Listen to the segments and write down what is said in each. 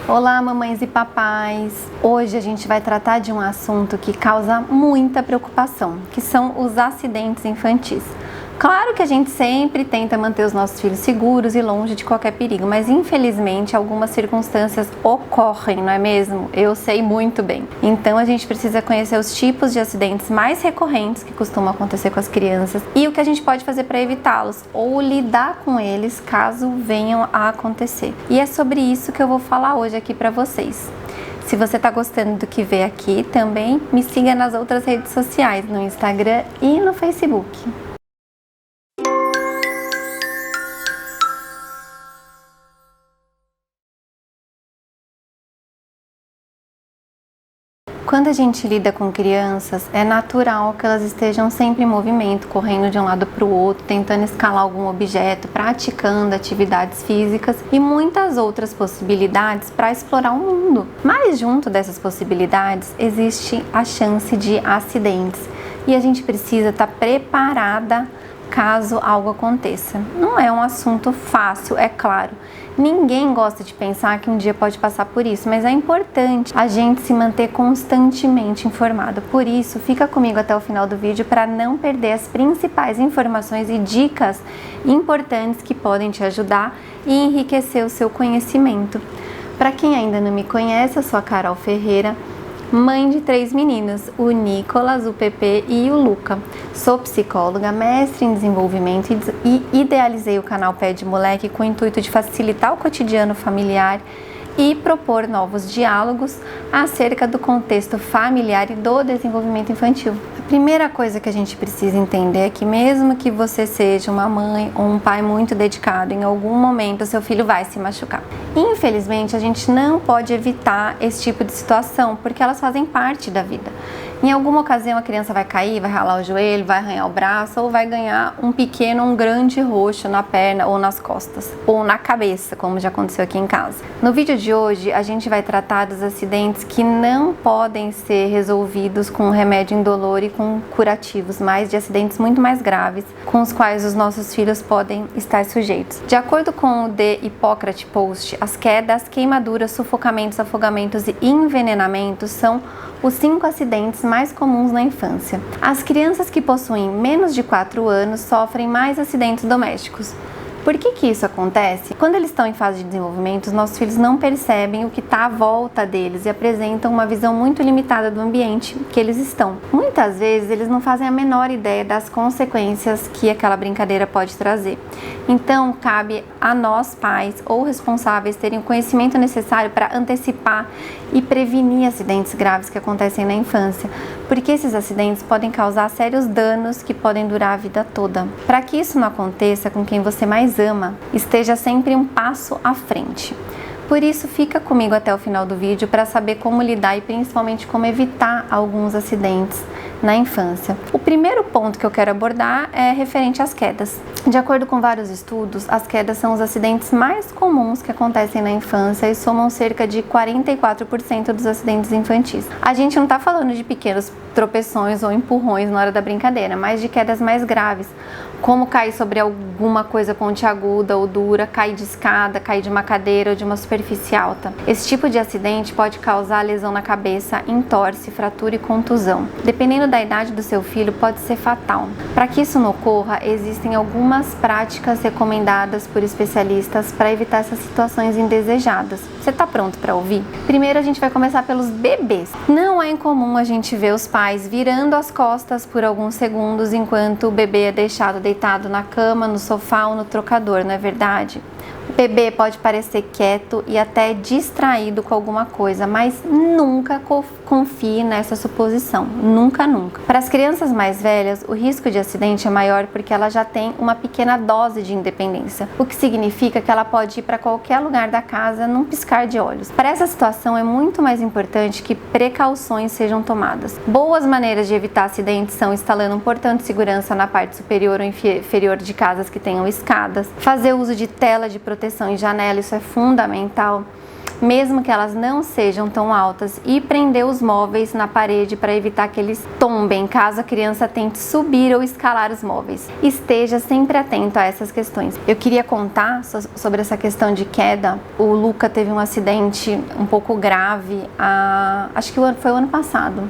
Olá, mamães e papais! Hoje a gente vai tratar de um assunto que causa muita preocupação, que são os acidentes infantis. Claro que a gente sempre tenta manter os nossos filhos seguros e longe de qualquer perigo, mas infelizmente algumas circunstâncias ocorrem, não é mesmo? Eu sei muito bem. Então a gente precisa conhecer os tipos de acidentes mais recorrentes que costumam acontecer com as crianças e o que a gente pode fazer para evitá-los ou lidar com eles caso venham a acontecer. E é sobre isso que eu vou falar hoje aqui para vocês. Se você está gostando do que vê aqui, também me siga nas outras redes sociais, no Instagram e no Facebook. Quando a gente lida com crianças, é natural que elas estejam sempre em movimento, correndo de um lado para o outro, tentando escalar algum objeto, praticando atividades físicas e muitas outras possibilidades para explorar o mundo. Mas junto dessas possibilidades existe a chance de acidentes e a gente precisa estar preparada caso algo aconteça. Não é um assunto fácil, é claro. Ninguém gosta de pensar que um dia pode passar por isso, mas é importante a gente se manter constantemente informado. Por isso, fica comigo até o final do vídeo para não perder as principais informações e dicas importantes que podem te ajudar e enriquecer o seu conhecimento. Para quem ainda não me conhece, eu sou a Carol Ferreira, mãe de 3 meninos, o Nicolas, o Pepe e o Luca. Sou psicóloga, mestre em desenvolvimento e idealizei o canal Pé de Moleque com o intuito de facilitar o cotidiano familiar e propor novos diálogos acerca do contexto familiar e do desenvolvimento infantil. A primeira coisa que a gente precisa entender é que mesmo que você seja uma mãe ou um pai muito dedicado, em algum momento seu filho vai se machucar. Infelizmente, a gente não pode evitar esse tipo de situação, porque elas fazem parte da vida. Em alguma ocasião a criança vai cair, vai ralar o joelho, vai arranhar o braço ou vai ganhar um pequeno ou um grande roxo na perna ou nas costas ou na cabeça, como já aconteceu aqui em casa. No vídeo de hoje a gente vai tratar dos acidentes que não podem ser resolvidos com remédio indolor e com curativos, mas de acidentes muito mais graves com os quais os nossos filhos podem estar sujeitos. De acordo com o The Hippocrates Post, as quedas, queimaduras, sufocamentos, afogamentos e envenenamentos são os 5 acidentes mais comuns na infância. As crianças que possuem menos de 4 anos sofrem mais acidentes domésticos. Por que isso acontece? Quando eles estão em fase de desenvolvimento, os nossos filhos não percebem o que está à volta deles e apresentam uma visão muito limitada do ambiente que eles estão. Muitas vezes eles não fazem a menor ideia das consequências que aquela brincadeira pode trazer. Então, cabe a nós, pais ou responsáveis, terem o conhecimento necessário para antecipar e prevenir acidentes graves que acontecem na infância, porque esses acidentes podem causar sérios danos que podem durar a vida toda. Para que isso não aconteça com quem você mais ama, esteja sempre um passo à frente. Por isso, fica comigo até o final do vídeo para saber como lidar e principalmente como evitar alguns acidentes na infância. O primeiro ponto que eu quero abordar é referente às quedas. De acordo com vários estudos, as quedas são os acidentes mais comuns que acontecem na infância e somam cerca de 44% dos acidentes infantis. A gente não está falando de pequenos tropeções ou empurrões na hora da brincadeira, mas de quedas mais graves, como cair sobre alguma coisa pontiaguda ou dura, cair de escada, cair de uma cadeira ou de uma superfície alta. Esse tipo de acidente pode causar lesão na cabeça, entorse, fratura e contusão. Dependendo da idade do seu filho, pode ser fatal. Para que isso não ocorra, existem algumas práticas recomendadas por especialistas para evitar essas situações indesejadas. Você está pronto para ouvir? Primeiro a gente vai começar pelos bebês. Não é incomum a gente ver os pais virando as costas por alguns segundos enquanto o bebê é deixado deitado na cama, no sofá ou no trocador, não é verdade? O bebê pode parecer quieto e até distraído com alguma coisa, mas nunca confie nessa suposição. Nunca, nunca. Para as crianças mais velhas, o risco de acidente é maior porque ela já tem uma pequena dose de independência, o que significa que ela pode ir para qualquer lugar da casa num piscar de olhos. Para essa situação é muito mais importante que precauções sejam tomadas. Boas maneiras de evitar acidentes são instalando um portão de segurança na parte superior ou inferior de casas que tenham escadas, fazer uso de tela de proteção em janela, isso é fundamental. mesmo que elas não sejam tão altas, e prender os móveis na parede para evitar que eles tombem caso a criança tente subir ou escalar os móveis. Esteja sempre atento a essas questões. Eu queria contar sobre essa questão de queda. O Luca teve um acidente um pouco grave, acho que foi o ano passado,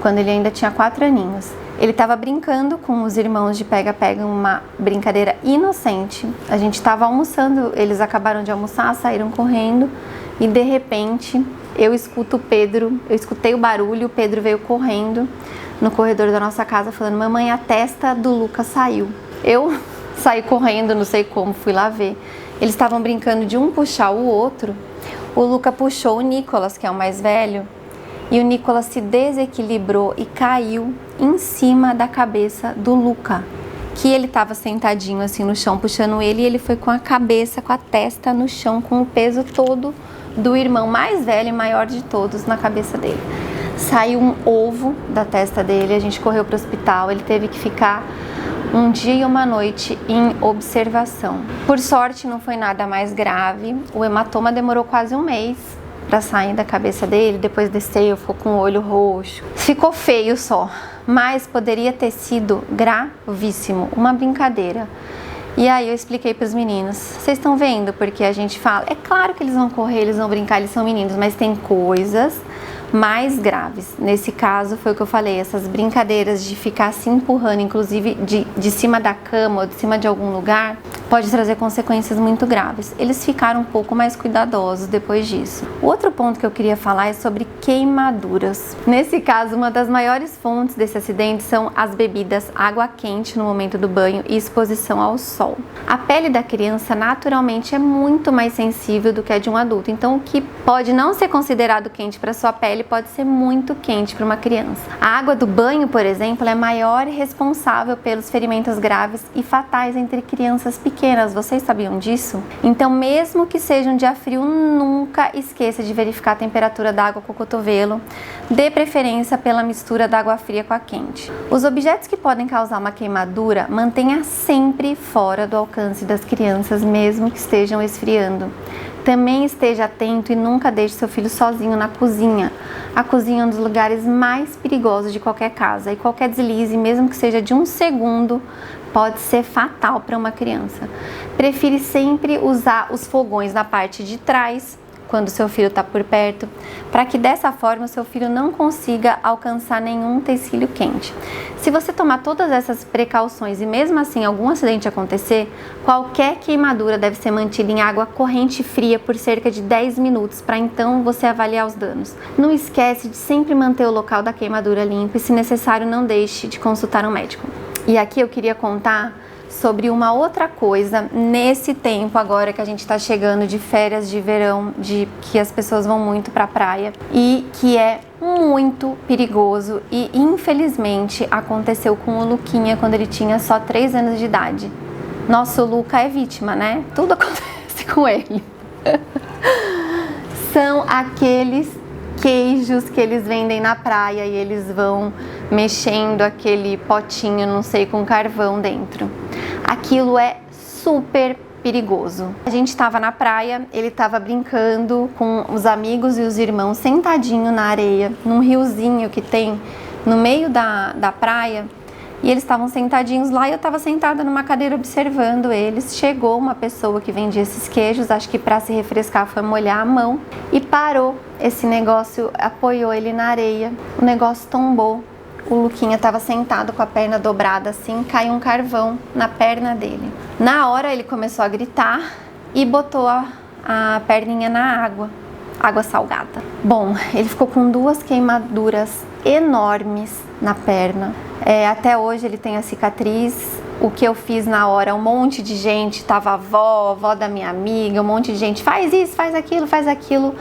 quando ele ainda tinha 4 aninhos. Ele estava brincando com os irmãos de pega-pega, uma brincadeira inocente. A gente estava almoçando, eles acabaram de almoçar, saíram correndo e de repente eu escutei o barulho, o Pedro veio correndo no corredor da nossa casa falando: mamãe, a testa do Lucas saiu. Eu saí correndo, não sei como, fui lá ver. Eles estavam brincando de um puxar o outro. O Luca puxou o Nicolas, que é o mais velho, e o Nicolas se desequilibrou e caiu em cima da cabeça do Luca, que ele estava sentadinho assim no chão puxando ele, e ele foi com a cabeça, com a testa no chão, com o peso todo do irmão mais velho e maior de todos na cabeça dele. Saiu um ovo da testa dele, a gente correu para o hospital, ele teve que ficar um dia e uma noite em observação. Por sorte não foi nada mais grave, o hematoma demorou quase um mês para sair da cabeça dele, depois desceu, ficou com o olho roxo. Ficou feio só, mas poderia ter sido gravíssimo, uma brincadeira. E aí eu expliquei para os meninos: vocês estão vendo porque a gente fala, é claro que eles vão correr, eles vão brincar, eles são meninos, mas tem coisas mais graves. Nesse caso foi o que eu falei, essas brincadeiras de ficar se empurrando, inclusive de cima da cama ou de cima de algum lugar, pode trazer consequências muito graves. Eles ficaram um pouco mais cuidadosos depois disso. O outro ponto que eu queria falar é sobre queimaduras. Nesse caso, uma das maiores fontes desse acidente são as bebidas, água quente no momento do banho e exposição ao sol. A pele da criança naturalmente é muito mais sensível do que a de um adulto, então o que pode não ser considerado quente para sua pele pode ser muito quente para uma criança. A água do banho, por exemplo, é maior e responsável pelos ferimentos graves e fatais entre crianças pequenas. Vocês sabiam disso? Então, mesmo que seja um dia frio, nunca esqueça de verificar a temperatura da água com o cotovelo. Dê preferência pela mistura da água fria com a quente. Os objetos que podem causar uma queimadura, mantenha sempre fora do alcance das crianças, mesmo que estejam esfriando. Também esteja atento e nunca deixe seu filho sozinho na cozinha. A cozinha é um dos lugares mais perigosos de qualquer casa, e qualquer deslize, mesmo que seja de um segundo, pode ser fatal para uma criança. Prefira sempre usar os fogões na parte de trás, quando seu filho está por perto, para que dessa forma o seu filho não consiga alcançar nenhum utensílio quente. Se você tomar todas essas precauções e mesmo assim algum acidente acontecer, qualquer queimadura deve ser mantida em água corrente fria por cerca de 10 minutos, para então você avaliar os danos. Não esquece de sempre manter o local da queimadura limpo e, se necessário, não deixe de consultar um médico. E aqui eu queria contar sobre uma outra coisa nesse tempo agora que a gente está chegando de férias de verão, que as pessoas vão muito para a praia, e que é muito perigoso e infelizmente aconteceu com o Luquinha quando ele tinha só 3 anos de idade. Nosso Luca é vítima, né? Tudo acontece com ele. São aqueles queijos que eles vendem na praia e eles vão mexendo aquele potinho, não sei, com carvão dentro. Aquilo é super perigoso. A gente estava na praia, ele estava brincando com os amigos e os irmãos sentadinho na areia, num riozinho que tem no meio da praia, e eles estavam sentadinhos lá e eu estava sentada numa cadeira observando eles. Chegou uma pessoa que vendia esses queijos, acho que para se refrescar foi molhar a mão, e parou esse negócio, apoiou ele na areia, o negócio tombou. O Luquinha estava sentado com a perna dobrada assim, caiu um carvão na perna dele. Na hora ele começou a gritar e botou a perninha na água salgada. Bom, ele ficou com 2 queimaduras enormes na perna. Até hoje ele tem a cicatriz. O que eu fiz na hora, um monte de gente, tava a avó da minha amiga, um monte de gente, faz isso, faz aquilo, faz aquilo.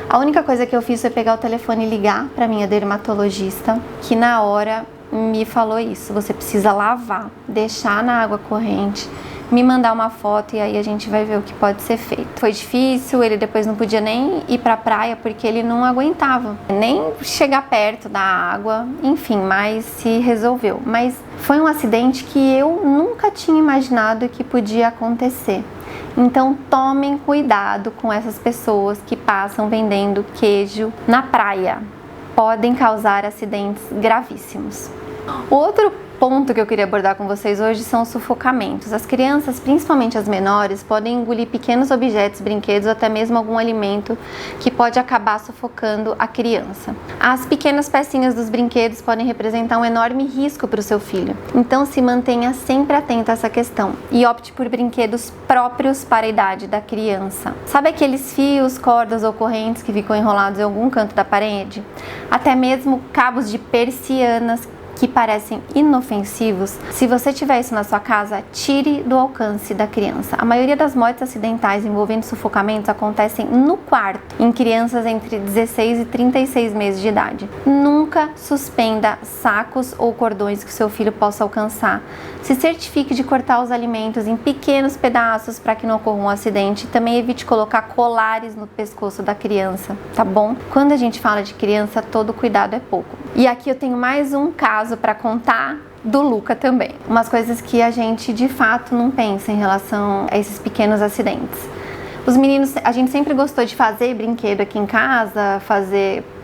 A única coisa que eu fiz foi pegar o telefone e ligar para minha dermatologista, que na hora me falou isso: você precisa lavar, deixar na água corrente, me mandar uma foto e aí a gente vai ver o que pode ser feito. Foi difícil, ele depois não podia nem ir pra praia porque ele não aguentava, nem chegar perto da água, enfim, mas se resolveu. Mas foi um acidente que eu nunca tinha imaginado que podia acontecer. Então tomem cuidado com essas pessoas que passam vendendo queijo na praia. Podem causar acidentes gravíssimos. Outro ponto que eu queria abordar com vocês hoje são os sufocamentos. As crianças, principalmente as menores, podem engolir pequenos objetos, brinquedos ou até mesmo algum alimento que pode acabar sufocando a criança. As pequenas pecinhas dos brinquedos podem representar um enorme risco para o seu filho. Então se mantenha sempre atento a essa questão e opte por brinquedos próprios para a idade da criança. Sabe aqueles fios, cordas ou correntes que ficam enrolados em algum canto da parede? Até mesmo cabos de persianas que parecem inofensivos. Se você tiver isso na sua casa, tire do alcance da criança. A maioria das mortes acidentais envolvendo sufocamentos acontecem no quarto, em crianças entre 16 e 36 meses de idade. Nunca suspenda sacos ou cordões que seu filho possa alcançar. Se certifique de cortar os alimentos em pequenos pedaços para que não ocorra um acidente. Também evite colocar colares no pescoço da criança, tá bom? Quando a gente fala de criança, todo cuidado é pouco. E aqui eu tenho mais um caso para contar do Luca também. Umas coisas que a gente de fato não pensa em relação a esses pequenos acidentes. Os meninos, a gente sempre gostou de fazer brinquedo aqui em casa,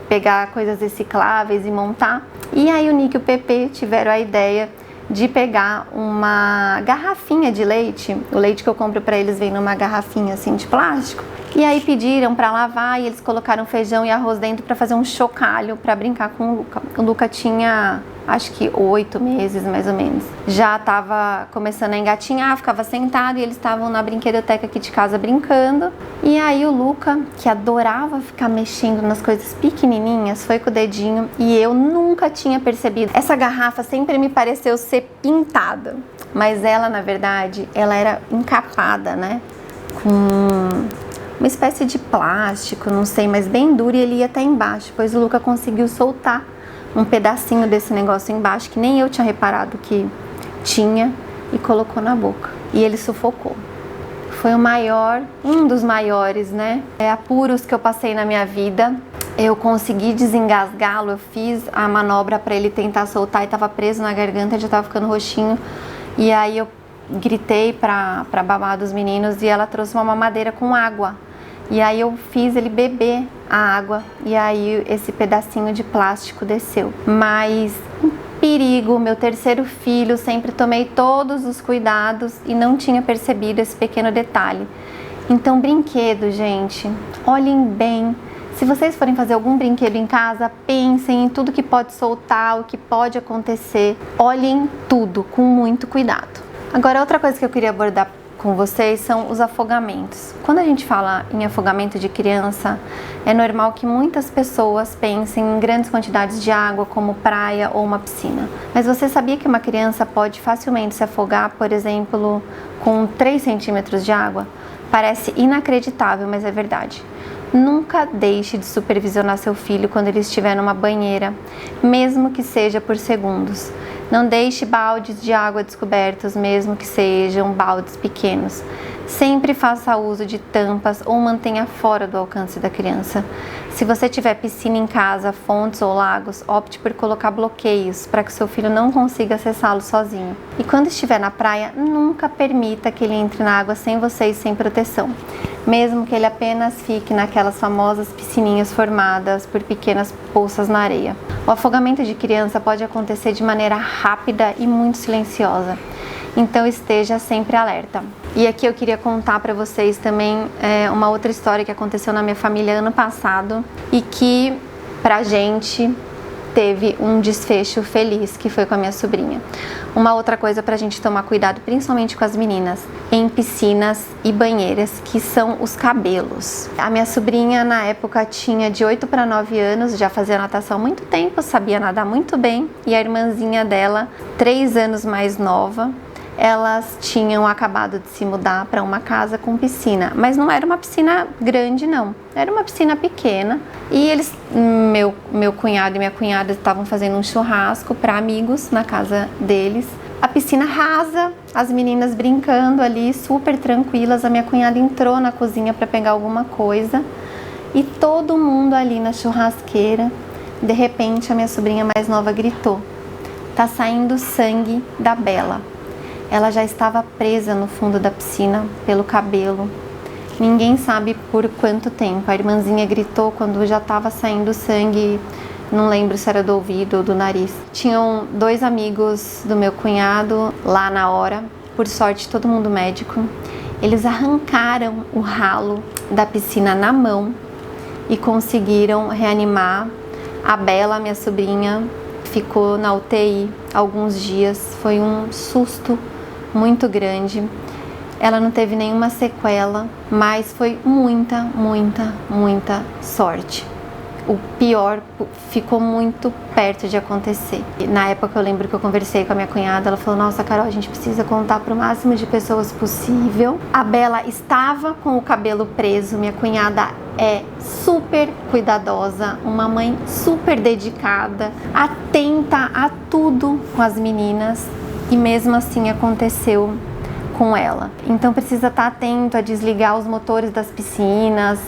pegar coisas recicláveis e montar. E aí o Nick e o Pepe tiveram a ideia de pegar uma garrafinha de leite. O leite que eu compro para eles vem numa garrafinha assim de plástico. E aí pediram para lavar e eles colocaram feijão e arroz dentro para fazer um chocalho para brincar com o Luca. O Luca tinha, acho que 8 meses mais ou menos. Já estava começando a engatinhar, ficava sentado e eles estavam na brinquedoteca aqui de casa brincando. E aí o Luca, que adorava ficar mexendo nas coisas pequenininhas, foi com o dedinho e eu nunca tinha percebido. Essa garrafa sempre me pareceu ser pintada, mas ela, na verdade, ela era encapada, né? Com uma espécie de plástico, não sei, mas bem duro, e ele ia até embaixo, pois o Luca conseguiu soltar um pedacinho desse negócio embaixo, que nem eu tinha reparado que tinha, e colocou na boca. E ele sufocou. Foi um dos maiores, né, apuros que eu passei na minha vida. Eu consegui desengasgá-lo, eu fiz a manobra para ele tentar soltar e estava preso na garganta, ele já estava ficando roxinho. E aí eu gritei para babá dos meninos e ela trouxe uma mamadeira com água. E aí eu fiz ele beber a água e aí esse pedacinho de plástico desceu. Mas um perigo, meu terceiro filho, sempre tomei todos os cuidados e não tinha percebido esse pequeno detalhe. Então brinquedo, gente, olhem bem. Se vocês forem fazer algum brinquedo em casa, pensem em tudo que pode soltar, o que pode acontecer. Olhem tudo com muito cuidado. Agora, outra coisa que eu queria abordar com vocês são os afogamentos. Quando a gente fala em afogamento de criança, é normal que muitas pessoas pensem em grandes quantidades de água, como praia ou uma piscina. Mas você sabia que uma criança pode facilmente se afogar, por exemplo, com 3 centímetros de água? Parece inacreditável, mas é verdade. Nunca deixe de supervisionar seu filho quando ele estiver numa banheira, mesmo que seja por segundos. Não deixe baldes de água descobertos, mesmo que sejam baldes pequenos. Sempre faça uso de tampas ou mantenha fora do alcance da criança. Se você tiver piscina em casa, fontes ou lagos, opte por colocar bloqueios para que seu filho não consiga acessá-lo sozinho. E quando estiver na praia, nunca permita que ele entre na água sem você e sem proteção, mesmo que ele apenas fique naquelas famosas piscininhas formadas por pequenas poças na areia. O afogamento de criança pode acontecer de maneira rápida e muito silenciosa, então esteja sempre alerta. E aqui eu queria contar para vocês também uma outra história que aconteceu na minha família ano passado e que pra gente teve um desfecho feliz, que foi com a minha sobrinha. Uma outra coisa pra gente tomar cuidado, principalmente com as meninas, em piscinas e banheiras, que são os cabelos. A minha sobrinha na época tinha de 8 para 9 anos, já fazia natação há muito tempo, sabia nadar muito bem, e a irmãzinha dela, 3 anos mais nova, elas tinham acabado de se mudar para uma casa com piscina, mas não era uma piscina grande não, era uma piscina pequena, e eles, meu cunhado e minha cunhada estavam fazendo um churrasco para amigos na casa deles. A piscina rasa, as meninas brincando ali, super tranquilas. A minha cunhada entrou na cozinha para pegar alguma coisa e todo mundo ali na churrasqueira. De repente a minha sobrinha mais nova gritou: "Tá saindo sangue da Bela". ela já estava presa no fundo da piscina pelo cabelo. Ninguém sabe por quanto tempo. A irmãzinha gritou quando já estava saindo sangue, não lembro se era do ouvido ou do nariz. Tinham 2 amigos do meu cunhado lá na hora, por sorte todo mundo médico. Eles arrancaram o ralo da piscina na mão e conseguiram reanimar. A Bela, minha sobrinha, ficou na UTI alguns dias. Foi um susto muito grande. Ela não teve nenhuma sequela, mas foi muita sorte. O pior ficou muito perto de acontecer. Na época eu lembro que eu conversei com a minha cunhada, ela falou: nossa, Carol, a gente precisa contar para o máximo de pessoas possível. A Bela estava com o cabelo preso, minha cunhada é super cuidadosa, uma mãe super dedicada, atenta a tudo com as meninas, e mesmo assim aconteceu com ela. Então precisa estar atento a desligar os motores das piscinas,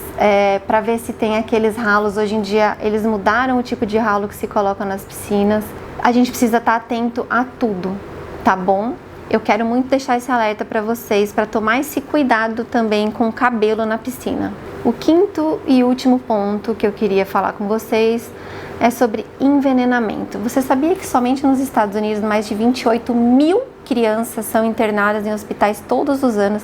para ver se tem aqueles ralos. Hoje em dia eles mudaram o tipo de ralo que se coloca nas piscinas. A gente precisa estar atento a tudo, tá bom? Eu quero muito deixar esse alerta para vocês, para tomar esse cuidado também com o cabelo na piscina. O 5º e último ponto que eu queria falar com vocês é sobre envenenamento. Você sabia que somente nos Estados Unidos mais de 28 mil crianças são internadas em hospitais todos os anos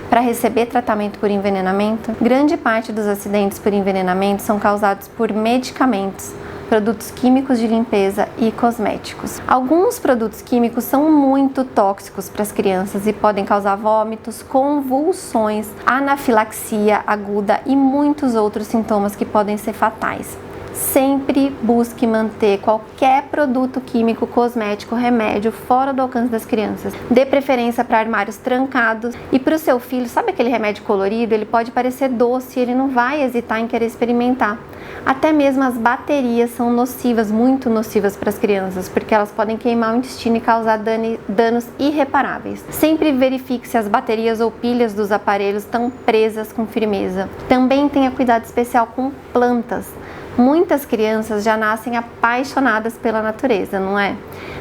para receber tratamento por envenenamento? Grande parte dos acidentes por envenenamento são causados por medicamentos, produtos químicos de limpeza e cosméticos. Alguns produtos químicos são muito tóxicos para as crianças e podem causar vômitos, convulsões, anafilaxia aguda e muitos outros sintomas que podem ser fatais. Sempre busque manter qualquer produto químico, cosmético, remédio fora do alcance das crianças. Dê preferência para armários trancados. E para o seu filho, sabe aquele remédio colorido? Ele pode parecer doce, ele não vai hesitar em querer experimentar. Até mesmo as baterias são nocivas, muito nocivas para as crianças, porque elas podem queimar o intestino e causar danos irreparáveis. Sempre verifique se as baterias ou pilhas dos aparelhos estão presas com firmeza. Também tenha cuidado especial com plantas. Muitas crianças já nascem apaixonadas pela natureza, não é?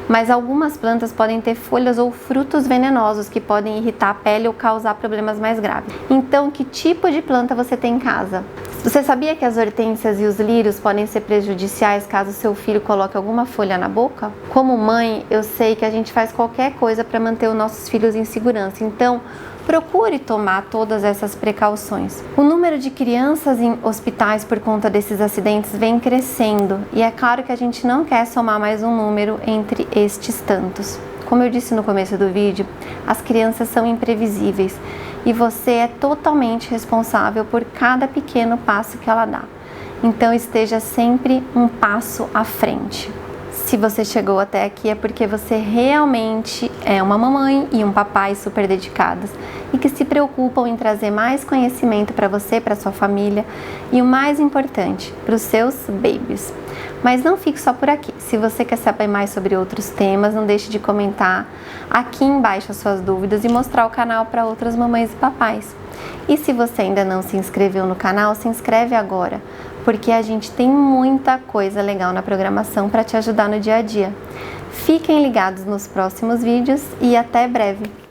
Mas algumas plantas podem ter folhas ou frutos venenosos que podem irritar a pele ou causar problemas mais graves. Então, que tipo de planta você tem em casa? Você sabia que as hortênsias e os lírios podem ser prejudiciais caso seu filho coloque alguma folha na boca? Como mãe, eu sei que a gente faz qualquer coisa para manter os nossos filhos em segurança. Então, procure tomar todas essas precauções. O número de crianças em hospitais por conta desses acidentes vem crescendo e é claro que a gente não quer somar mais um número entre estes tantos. Como eu disse no começo do vídeo, as crianças são imprevisíveis e você é totalmente responsável por cada pequeno passo que ela dá. Então esteja sempre um passo à frente. Se você chegou até aqui é porque você realmente é uma mamãe e um papai super dedicados e que se preocupam em trazer mais conhecimento para você, para sua família e o mais importante, para os seus babies. Mas não fique só por aqui. Se você quer saber mais sobre outros temas, não deixe de comentar aqui embaixo as suas dúvidas e mostrar o canal para outras mamães e papais. E se você ainda não se inscreveu no canal, se inscreve agora, porque a gente tem muita coisa legal na programação para te ajudar no dia a dia. Fiquem ligados nos próximos vídeos e até breve!